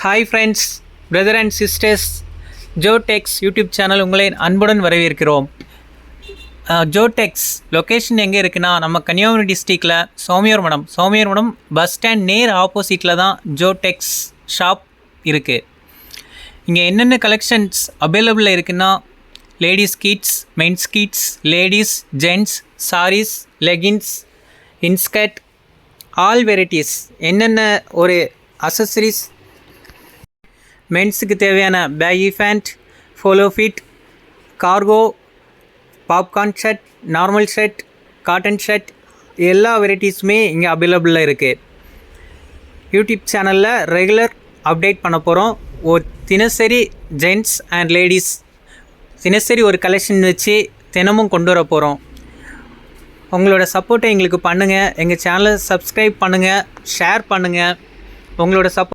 Hi friends, brother and sisters, ஜோடெக்ஸ் YouTube channel உங்களை அன்புடன் வரவேற்கிறோம். ஜோடெக்ஸ் லொக்கேஷன் எங்கே இருக்குன்னா, நம்ம கன்னியாகுமரி டிஸ்ட்ரிக்டில் சோமியார்மடம் பஸ் ஸ்டாண்ட் நேர் ஆப்போசிட்டில் தான் ஜோடெக்ஸ் ஷாப் இருக்குது. இங்கே என்னென்ன கலெக்ஷன்ஸ் அவைலபிளில் இருக்குன்னா, ladies kids, men's kids, ladies, gents, sarees, leggings, inskirt, all varieties, என்னென்ன ஒரு அசசரிஸ், மென்ஸுக்கு தேவையான baggy pant, polo fit, cargo, popcorn shirt, normal shirt, cotton shirt, எல்லா வெரைட்டிஸுமே இங்கே அவைலபிளில் இருக்குது. யூடியூப் சேனலில் ரெகுலர் அப்டேட் பண்ண போகிறோம். ஒரு தினசரி ஜென்ட்ஸ் அண்ட் லேடிஸ் தினசரி ஒரு கலெக்ஷன் வச்சு தினமும் கொண்டு வர போகிறோம். உங்களோட சப்போர்ட்டை எங்களுக்கு பண்ணுங்கள். எங்கள் சேனலை சப்ஸ்கிரைப் பண்ணுங்கள், ஷேர் பண்ணுங்கள். உங்களோட